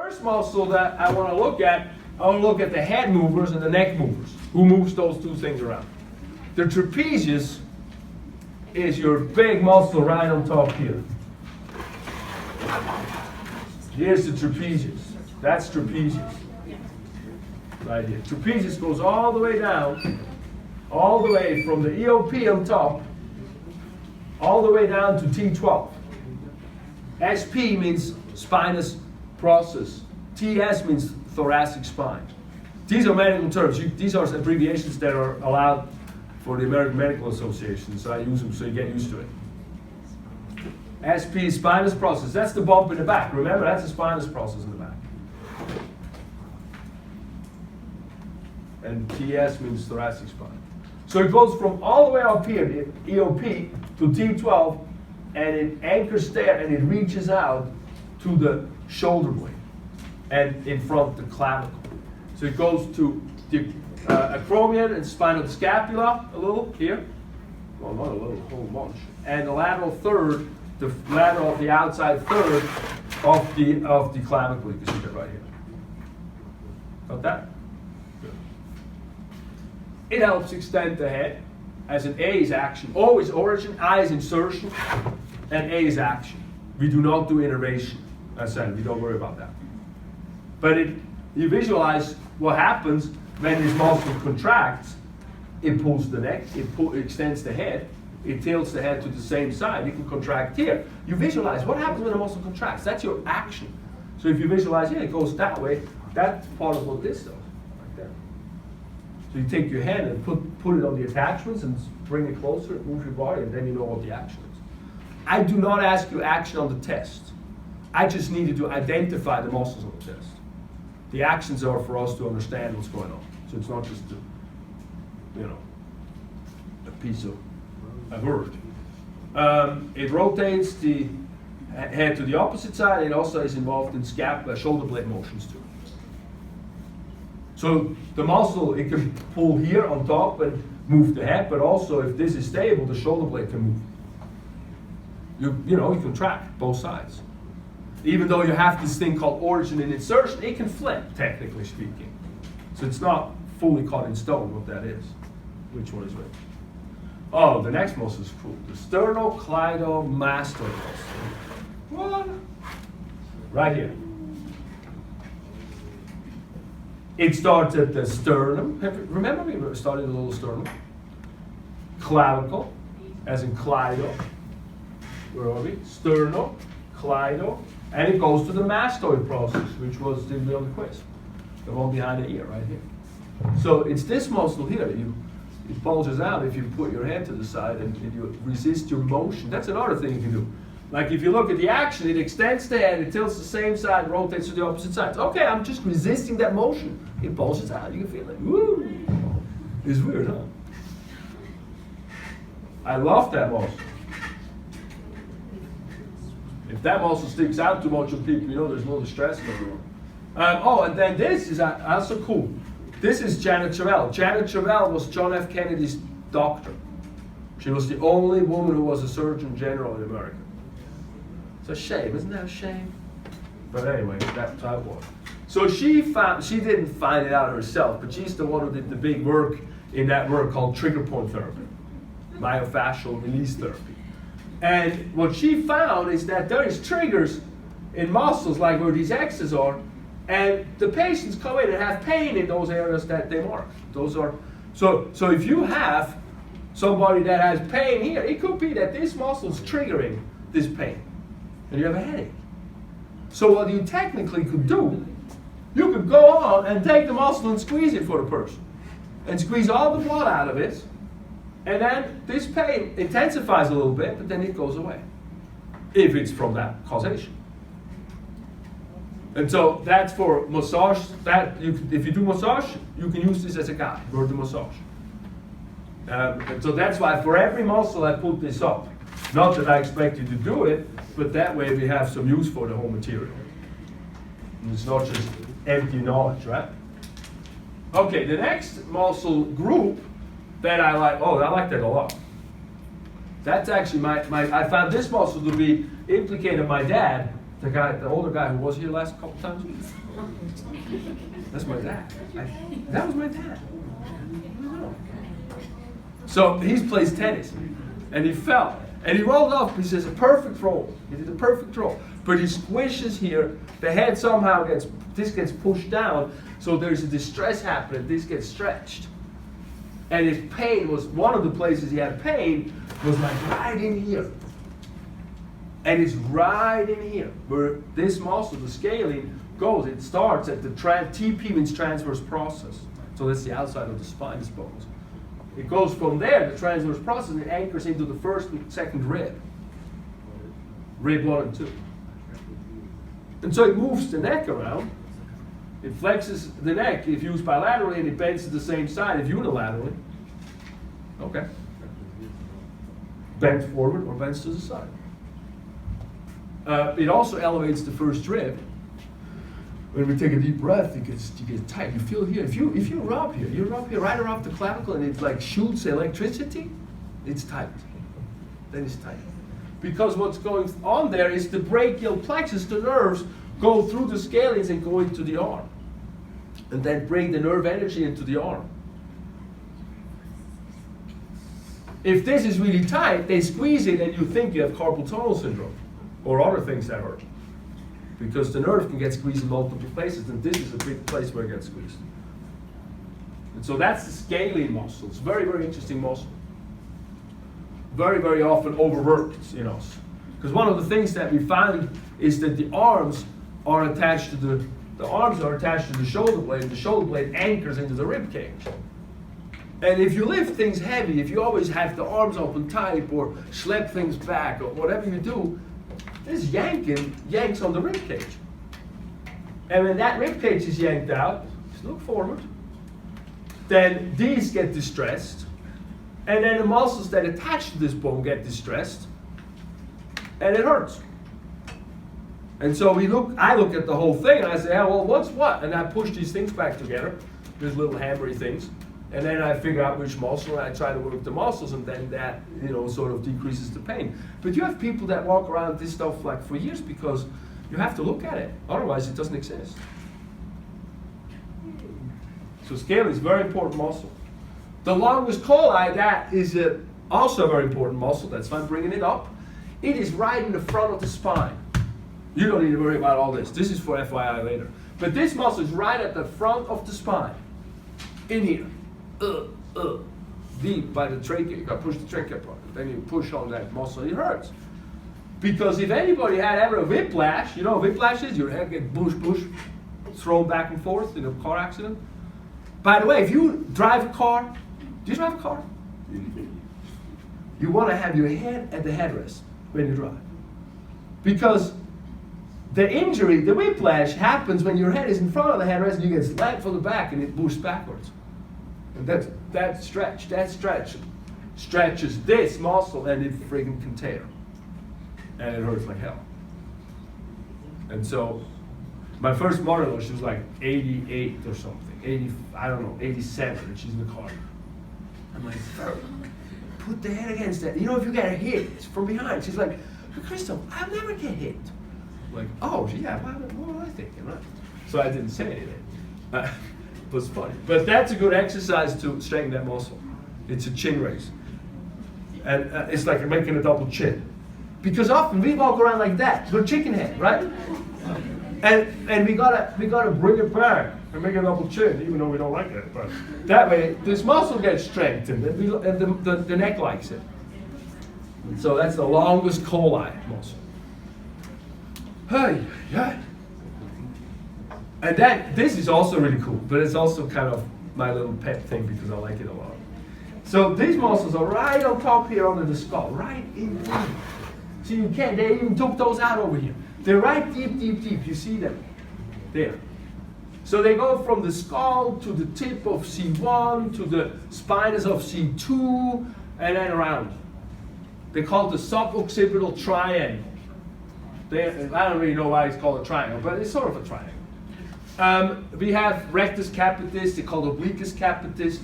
first muscle that I want to look at, I want to look at the head movers and the neck movers. Who moves those two things around? The trapezius is your big muscle right on top here. Here's the trapezius. That's trapezius. Right here. Trapezius goes all the way down, all the way from the EOP on top, all the way down to T12. SP means spinous process. TS means thoracic spine. These are medical terms. These are abbreviations that are allowed for the American Medical Association, so I use them so you get used to it. SP is spinous process. That's the bump in the back. Remember, that's the spinous process in the back. And TS means thoracic spine. So it goes from all the way up here, the EOP, to T12, and it anchors there, and it reaches out to the shoulder blade, and in front the clavicle. So it goes to the acromion and spinal scapula, a little here. Well, not a little, a whole bunch. And the lateral third, the lateral of the outside third of the clavicle. You can see that right here. Got that? Good. It helps extend the head, as an A is action. O is origin, I is insertion, and A is action. We do not do innervation. As I said, we don't worry about that. But you visualize what happens when this muscle contracts. It pulls the neck, it extends the head, it tilts the head to the same side. You can contract here. You visualize what happens when a muscle contracts. That's your action. So if you visualize, yeah, it goes that way. That's part of what this does, right there. So you take your hand and put it on the attachments and bring it closer, move your body, and then you know what the action is. I do not ask you action on the test. I just needed to identify the muscles on the test. The actions are for us to understand what's going on. So it's not just a piece of a word. It rotates the head to the opposite side. It also is involved in shoulder blade motions too. So the muscle, it can pull here on top and move the head, but also if this is stable, the shoulder blade can move. You can track both sides. Even though you have this thing called origin and insertion, it can flip, technically speaking. So it's not fully cut in stone what that is. Which one is which? Oh, the next muscle is cool. The sternocleidomastoid muscle. What? Right here. It starts at the sternum. Remember we started a little sternum? Clavicle, as in cleido. Where are we? Sterno, cleido. And it goes to the mastoid process, which was the little quiz. The one behind the ear, right here. So it's this muscle here. It bulges out if you put your hand to the side and you resist your motion. That's another thing you can do. Like if you look at the action, it extends the head, it tilts the same side, rotates to the opposite side. Okay, I'm just resisting that motion. It bulges out. You can feel it. Woo! It's weird, huh? I love that muscle. If that muscle sticks out too much on people, there's no distress going on. And then this is also cool. This is Janet Travell. Janet Travell was John F. Kennedy's doctor. She was the only woman who was a Surgeon General in America. It's a shame, isn't that a shame? But anyway, that's how it was. So she didn't find it out herself, but she's the one who did the big work in that work called trigger point therapy, myofascial release therapy. And what she found is that there is triggers in muscles like where these X's are, and the patients come in and have pain in those areas that they mark. Those are so if you have somebody that has pain here, it could be that this muscle is triggering this pain, and you have a headache. So what you technically could do, you could go on and take the muscle and squeeze it for the person, and squeeze all the blood out of it, and then this pain intensifies a little bit, but then it goes away, if it's from that causation. And so that's for massage. If you do massage, you can use this as a guide for the massage. And so that's why for every muscle I put this up. Not that I expect you to do it, but that way we have some use for the whole material. And it's not just empty knowledge, right? Okay, the next muscle group that I like, I like that a lot. That's actually I found this muscle to be implicated in my dad The older guy who was here last couple times. That's my dad. That was my dad. So he plays tennis, and he fell, and he rolled off. He says a perfect roll. He did a perfect roll, but he squishes here. The head somehow gets pushed down, so there's a distress happening. This gets stretched, and his pain was one of the places he had pain was like right in here. And it's right in here where this muscle, the scalene, goes. It starts at the TP means transverse process. So that's the outside of the spinous bones. It goes from there, the transverse process, and it anchors into the first and second rib. Rib 1 and 2. And so it moves the neck around. It flexes the neck if used bilaterally, and it bends to the same side if unilaterally. Okay. Bends forward or bends to the side. It also elevates the first rib. When we take a deep breath, it gets tight. You feel here. If you rub here right around the clavicle, and it like shoots electricity, it's tight. Then it's tight. Because what's going on there is the brachial plexus, the nerves, go through the scalenes and go into the arm. And then bring the nerve energy into the arm. If this is really tight, they squeeze it and you think you have carpal tunnel syndrome or other things that hurt. Because the nerve can get squeezed in multiple places, and this is a big place where it gets squeezed. And so that's the scalene muscle. It's a very, very interesting muscle. Very, very often overworked in us. Because one of the things that we find is that the arms are attached to the arms are attached to the shoulder blade, and the shoulder blade anchors into the rib cage. And if you lift things heavy, if you always have the arms open tight or schlep things back or whatever you do, this yanks on the rib cage. And when that rib cage is yanked out, just look forward, then these get distressed, and then the muscles that attach to this bone get distressed, and it hurts. And so I look at the whole thing, and I say, well, what's what? And I push these things back together, these little hammery things, and then I figure out which muscle, and I try to work the muscles, and then that, sort of decreases the pain. But you have people that walk around this stuff like for years because you have to look at it. Otherwise, it doesn't exist. So scalene is a very important muscle. The longus colli, that is also a very important muscle. That's why I'm bringing it up. It is right in the front of the spine. You don't need to worry about all this. This is for FYI later. But this muscle is right at the front of the spine. In here. Deep by the trachea. You got to push the trachea part. Then you push on that muscle. It hurts. Because if anybody had ever a whiplash, you know what whiplash is? Your head gets bush, thrown back and forth in a car accident. By the way, if you drive a car, do you drive a car? You want to have your head at the headrest when you drive. Because the injury, the whiplash, happens when your head is in front of the headrest and you get slapped from the back and it moves backwards. And that stretch stretches this muscle and it friggin' can tear. And it hurts like hell. And so, my first mother-in-law, she was like 88 or something, 87, and she's in the car. I'm like, put the head against that. If you get hit from behind, she's like, Crystal, I'll never get hit. I'm like, oh, yeah, what was I thinking, right? So I didn't say anything. It was funny. But that's a good exercise to strengthen that muscle. It's a chin raise. And it's like making a double chin. Because often we walk around like that, with chicken head, right? And we gotta bring it back and make a double chin, even though we don't like it. But that way, this muscle gets strengthened, and the neck likes it. And so that's the longus colli muscle. Hey, yeah. And this is also really cool, but it's also kind of my little pet thing because I like it a lot. So these muscles are right on top here under the skull, right in there. So they even took those out over here. They're right deep. You see them? There. So they go from the skull to the tip of C1 to the spinous of C2 and then around. They call it the suboccipital triangle. I don't really know why it's called a triangle, but it's sort of a triangle. We have rectus capitis, they call it obliquus capitis.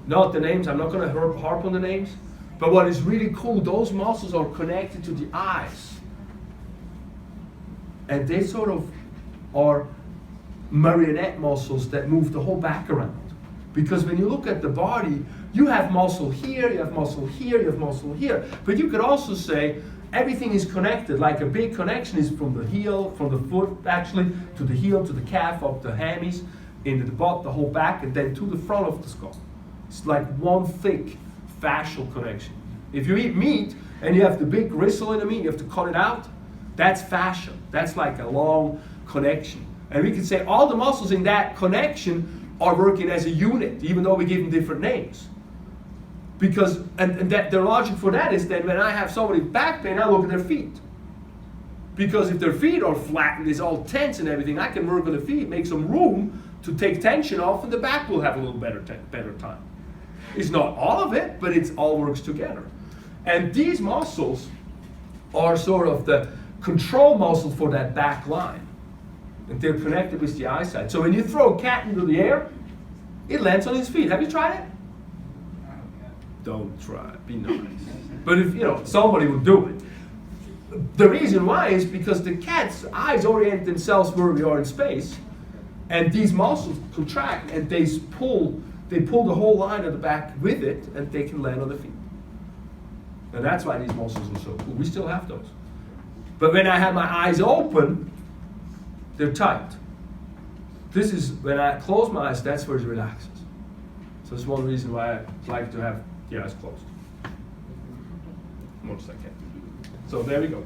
Note the names, I'm not going to harp on the names. But what is really cool, those muscles are connected to the eyes. and they sort of are marionette muscles that move the whole back around. Because when you look at the body, you have muscle here, you have muscle here, you have muscle here. But you could also say everything is connected, like a big connection is from the heel, from the foot actually, to the heel, to the calf, up the hammies, into the butt, the whole back, and then to the front of the skull. It's like one thick fascial connection. If you eat meat and you have the big gristle in the meat, you have to cut it out, that's fascia. That's like a long connection. And we can say all the muscles in that connection are working as a unit, even though we give them different names. Because, and that the logic for that is that when I have somebody with back pain, I look at their feet. Because if their feet are flat and it's all tense and everything, I can work on the feet, make some room to take tension off, and the back will have a little better time. It's not all of it, but it all works together. And these muscles are sort of the control muscle for that back line. And they're connected with the eyesight. So when you throw a cat into the air, it lands on its feet. Have you tried it? Don't try it. Be nice. But if somebody would do it. The reason why is because the cat's eyes orient themselves where we are in space, and these muscles contract and they pull the whole line of the back with it, and they can land on the feet. And that's why these muscles are so cool. We still have those. But when I have my eyes open, they're tight. This is when I close my eyes, that's where it relaxes. So that's one reason why I like to have the eyes closed. Most I can. So there we go.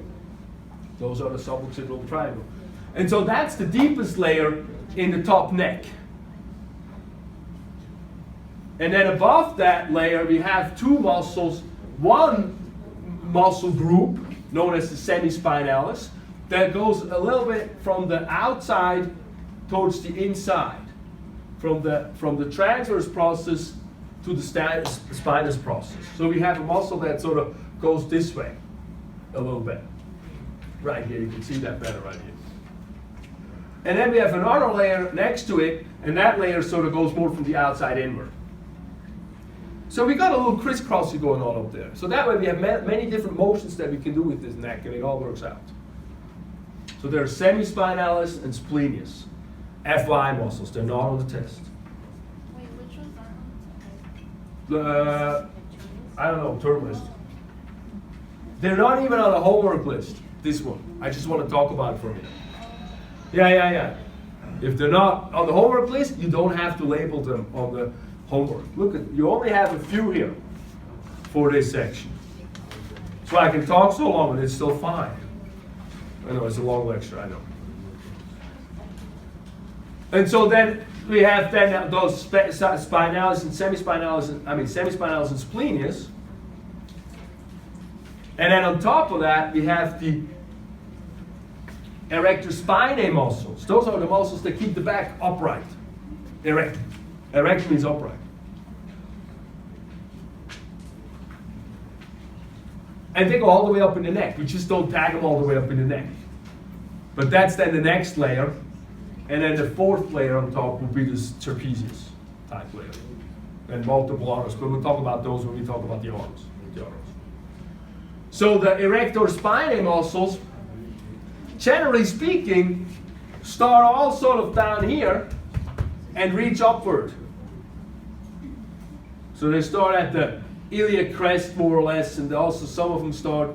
Those are the suboccipital triangle. And so that's the deepest layer in the top neck. And then above that layer we have two muscles, one muscle group known as the semispinalis that goes a little bit from the outside towards the inside, from the transverse process to the spinous process. So we have a muscle that sort of goes this way a little bit. Right here, you can see that better right here. And then we have another layer next to it, and that layer sort of goes more from the outside inward. So we got a little crisscrossing going on up there. So that way we have many different motions that we can do with this neck, and it all works out. So there are semispinalis and splenius, FY muscles. They're not on the test. Wait, which ones aren't on the test? I don't know, term list. They're not even on the homework list, this one. I just want to talk about it for a minute. Yeah. If they're not on the homework list, you don't have to label them on the homework. Look, you only have a few here for this section. So I can talk so long and it's still fine. I know, it's a long lecture, I know. And so then we have those spinalis and semispinalis and splenius. And then on top of that, we have the Erector Spinae muscles. Those are the muscles that keep the back upright. Erect. Erect means upright. And they go all the way up in the neck. We just don't tag them all the way up in the neck. But that's then the next layer. And then the fourth layer on top will be this trapezius type layer. And multiple arms. But we'll talk about those when we talk about the arms. So the Erector Spinae muscles, generally speaking, start all sort of down here and reach upward. So they start at the iliac crest more or less, and also some of them start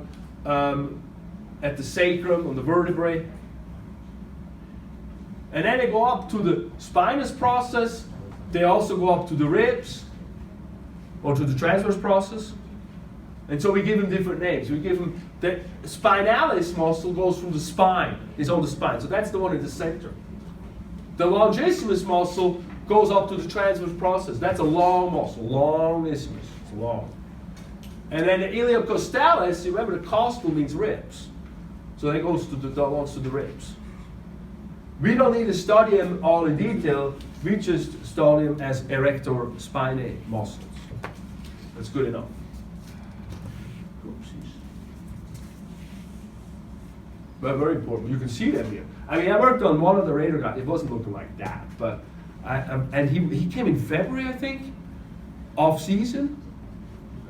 at the sacrum, on the vertebrae. And then they go up to the spinous process. They also go up to the ribs, or to the transverse process. And so we give them different names. We give them, the spinalis muscle goes from the spine, is on the spine. So that's the one in the center. The longissimus muscle goes up to the transverse process. That's a long muscle, long isthmus, it's long. And then the iliocostalis, remember the costal means ribs. So that goes to the ribs. We don't need to study them all in detail. We just study them as Erector Spinae muscles. That's good enough. But very important. You can see them here. I mean, I worked on one of the radar guys. It wasn't looking like that, but and he came in February, I think, off season.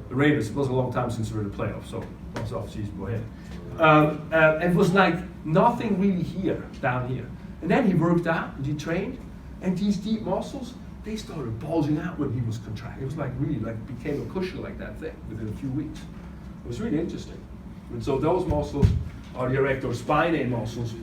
The Raiders. It was a long time since we were in the playoffs, so it was off season. Go ahead. And it was like nothing really here, down here. And then he worked out and he trained, and these deep muscles, they started bulging out when he was contracting. It was like really, like became a cushion like that thing within a few weeks. It was really interesting. And so those muscles are the erector spinae muscles.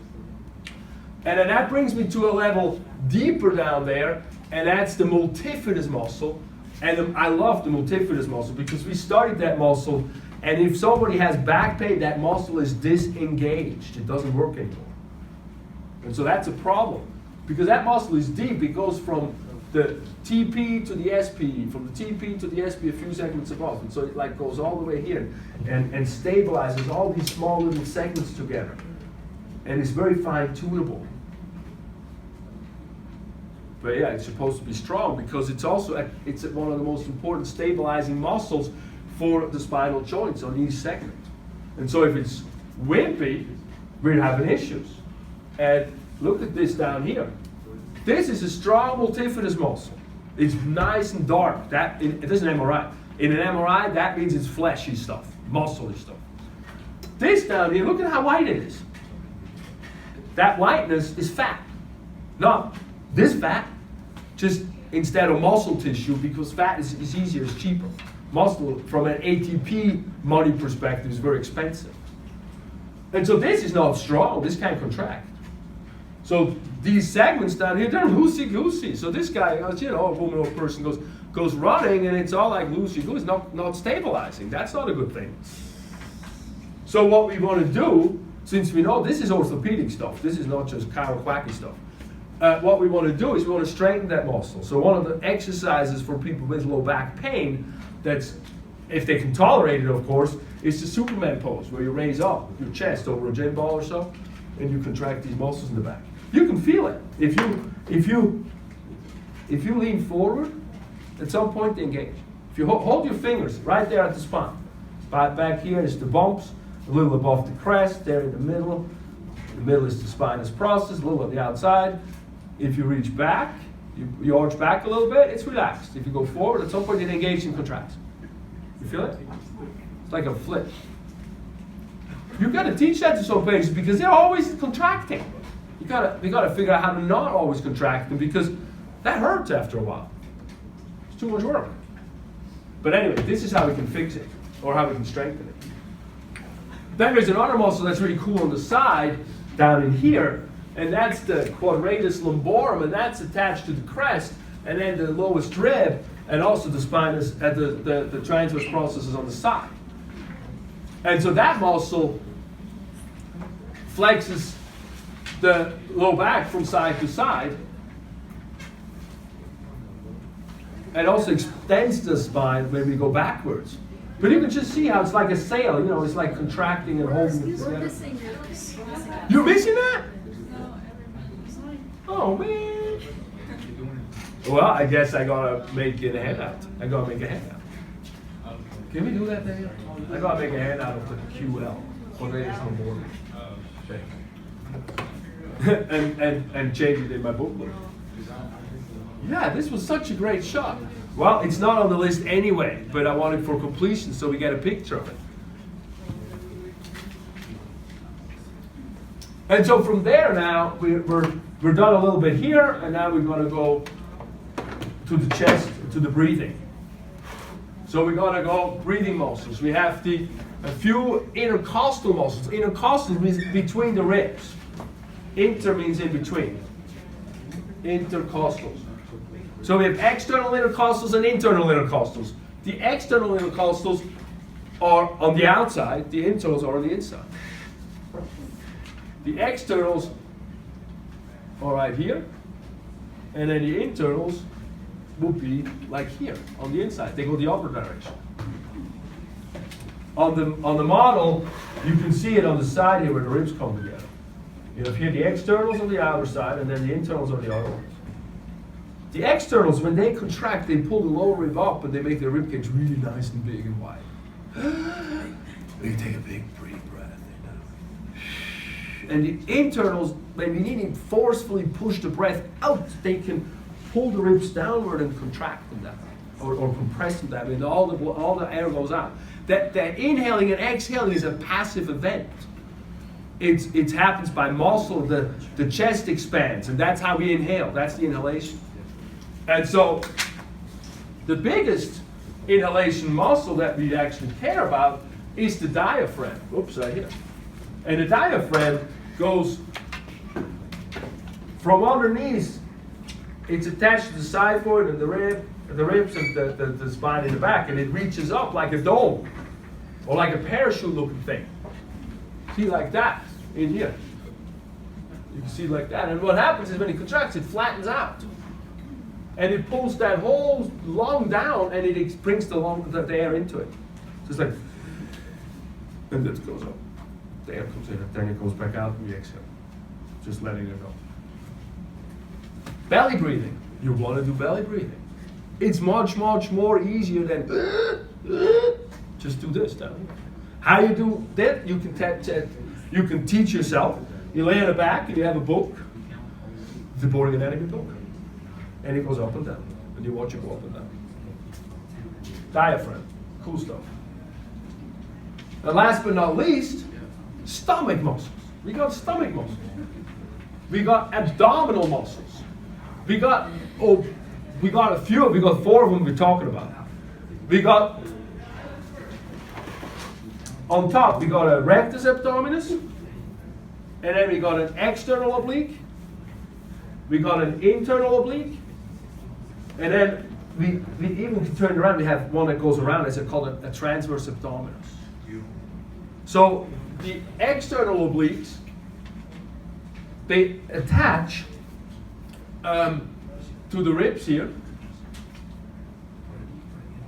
And then that brings me to a level deeper down there, and that's the multifidus muscle. And I love the multifidus muscle because we studied that muscle, and if somebody has back pain, that muscle is disengaged. It doesn't work anymore. And so that's a problem because that muscle is deep. It goes from the TP to the SP, from the TP to the SP a few segments above. And so it like goes all the way here and stabilizes all these small little segments together. And it's very fine-tunable. But yeah, it's supposed to be strong because it's also it's one of the most important stabilizing muscles for the spinal joints on each segment. And so if it's wimpy, we're having issues. And look at this down here. This is a strong multifidus muscle. It's nice and dark. It is an MRI. In an MRI, that means it's fleshy stuff, muscly stuff. This down here, look at how white it is. That whiteness is fat. No, this fat, just instead of muscle tissue, because fat is easier, it's cheaper. Muscle, from an ATP money perspective, is very expensive. And so this is not strong, this can't contract. So these segments down here, they're loosey-goosey. So this guy, you know, a woman or a person goes running and it's all like loosey-goosey, not stabilizing. That's not a good thing. So what we want to do, since we know this is orthopedic stuff, this is not just chiropractic stuff, what we want to do is we want to strengthen that muscle. So one of the exercises for people with low back pain, that's, if they can tolerate it, of course, is the Superman pose, where you raise up your chest over a gym ball or so, and you contract these muscles in the back. You can feel it. If you lean forward, at some point they engage. If you hold your fingers right there at the spine, back here is the bumps, a little above the crest, there in the middle. The middle is the spinous process, a little on the outside. If you reach back, you arch back a little bit, it's relaxed. If you go forward, at some point it engages and contracts. You feel it? It's like a flip. You've got to teach that to some patients because they're always contracting. You gotta figure out how to not always contract them because that hurts after a while. It's too much work. But anyway, this is how we can fix it or how we can strengthen it. Then there's another muscle that's really cool on the side down in here, and that's the quadratus lumborum, and that's attached to the crest, and then the lowest rib, and also the spinous, the transverse processes on the side. And so that muscle flexes the low back from side to side, and also extends the spine when we go backwards. But you can just see how it's like a sail, you know, it's like contracting and holding it together. You're missing that? Oh man. Well, I guess I gotta make it a handout. I gotta make a handout. Can we do that then? I gotta make a handout of the QL. Or there is no more. and change it in my booklet. Yeah, this was such a great shot. Well, it's not on the list anyway, but I want it for completion so we get a picture of it. And so from there now, we're done a little bit here, and now we're going to go to the chest, to the breathing. So we're going to go breathing muscles. We have a few intercostal muscles. Intercostal means between the ribs. Inter means in between. Intercostals. So we have external intercostals and internal intercostals. The external intercostals are on the outside, the internals are on the inside. The externals are right here, and then the internals would be like here, on the inside. They go the other direction. On the model, you can see it on the side here where the ribs come together. You have here the externals on the outer side, and then the internals are the other ones. The externals, when they contract, they pull the lower rib up and they make their rib cage really nice and big and wide. We take a big breath. And the internals, when we need to forcefully push the breath out, they can pull the ribs downward and contract them down, or compress them down, and all the air goes out. That inhaling and exhaling is a passive event. it happens by muscle. The chest expands, and that's how we inhale. That's the inhalation. And so the biggest inhalation muscle that we actually care about is the diaphragm. Oops, right here. And the diaphragm goes from underneath. It's attached to the xiphoid and the ribs and the spine in the back, and it reaches up like a dome or like a parachute-looking thing. See, like that in here. You can see it like that. And what happens is when it contracts, it flattens out. And it pulls that whole lung down, and it brings the air into it. So it's like, and this goes up. The air comes in, and then it goes back out, and we exhale. Just letting it go. Belly breathing. You want to do belly breathing. It's much, much more easier than just do this down here. How you do that, you can teach yourself. You lay on the back, and you have a book, the boring anatomy book. And it goes up and down. And you watch it go up and down. Diaphragm. Cool stuff. And last but not least, stomach muscles. We got stomach muscles. We got abdominal muscles. We got a few. We got 4 of them we're talking about. We got, on top, we got a rectus abdominis. And then we got an external oblique. We got an internal oblique. And then we even can turn around. We have one that goes around. It's called a transverse abdominis. So the external obliques, they attach to the ribs here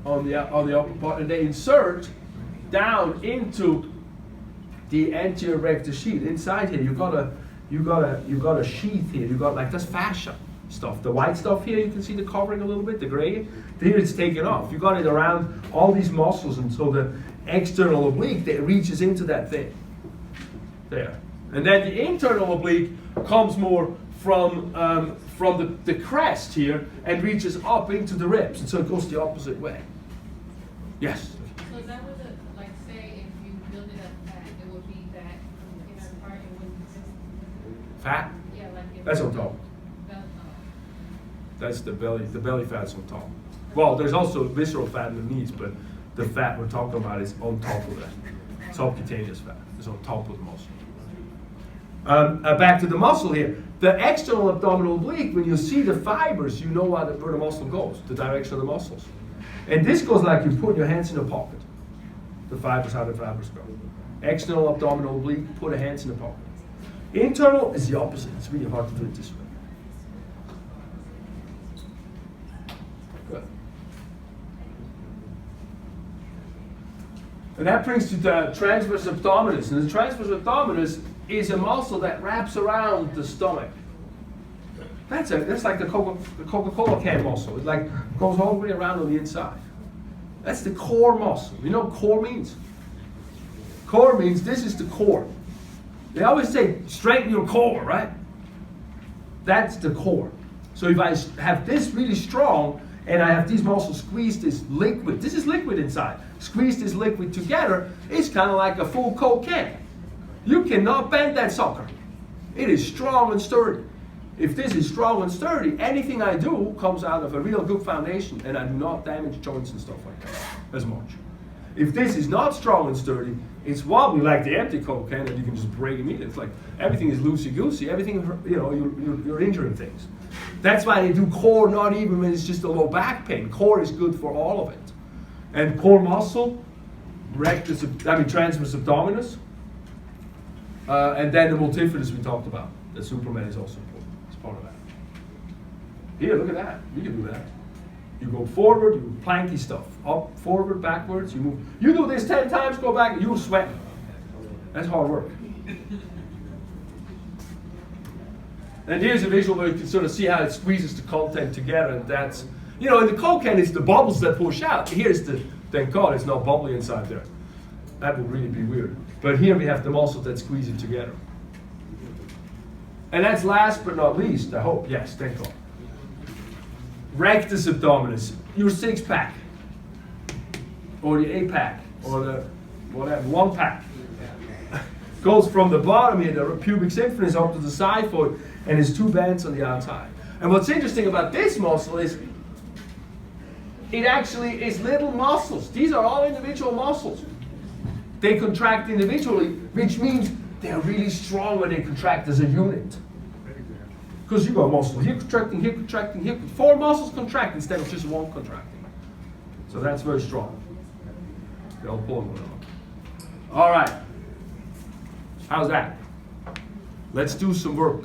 on the upper part, and they insert down into the anterior rectus sheath. Inside here, you got a sheath here. You got like this fascia stuff. The white stuff here, you can see the covering a little bit, the gray. Here it's taken off. You got it around all these muscles, and so the external oblique that reaches into that thing. There. And then the internal oblique comes more from the crest here and reaches up into the ribs, and so it goes the opposite way. Yes? So that would, like, say, if you build it as fat, it would be that inner part, it wouldn't exist. Fat? Yeah, like if That's on top. That's the belly fat's on top. Well, there's also visceral fat underneath, but the fat we're talking about is on top of that. Subcutaneous fat is on top of the muscle. Back to the muscle here. The external abdominal oblique, when you see the fibers, you know where the muscle goes, the direction of the muscles. And this goes like you put your hands in a pocket. The fibers, how the fibers go. External abdominal oblique, put your hands in a pocket. Internal is the opposite. It's really hard to do it this way. Good. And that brings to the transverse abdominis. And the transverse abdominis is a muscle that wraps around the stomach. That's like the Coca-Cola can muscle. It like goes all the way around on the inside. That's the core muscle. You know what core means? Core means this is the core. They always say strengthen your core, right? That's the core. So if I have this really strong and I have these muscles squeeze this liquid is liquid inside, squeeze this liquid together, it's kind of like a full Coke can. You cannot bend that sucker. It is strong and sturdy. If this is strong and sturdy, anything I do comes out of a real good foundation, and I do not damage joints and stuff like that as much. If this is not strong and sturdy, it's wobbly like the empty Coke can, and you can just break immediately. It's like everything is loosey-goosey. Everything, you're injuring things. That's why they do core not even when it's just a low back pain. Core is good for all of it. And core muscle, transverse abdominis, and then the multifidus we talked about. The Superman is also important. It's part of that. Here, look at that. You can do that. You go forward, you do planky stuff. Up, forward, backwards, you move. You do this 10 times, go back, you'll sweat. That's hard work. And here's a visual where you can sort of see how it squeezes the content together. And that's, in the Coke can, it's the bubbles that push out. Here's thank God it's not bubbly inside there. That would really be weird. But here we have the muscles that squeeze it together. And that's last but not least, I hope. Yes, thank God. Rectus abdominis, your 6-pack, or the 8-pack, or the whatever, 1-pack. Goes from the bottom here, the pubic symphysis, up to the xiphoid, and there's two bands on the outside. And what's interesting about this muscle is it actually is little muscles. These are all individual muscles. They contract individually, which means they're really strong when they contract as a unit. Because you got muscle here contracting, here contracting, here. 4 muscles contract instead of just one contracting. So that's very strong. They'll pull one out. All right. How's that? Let's do some work.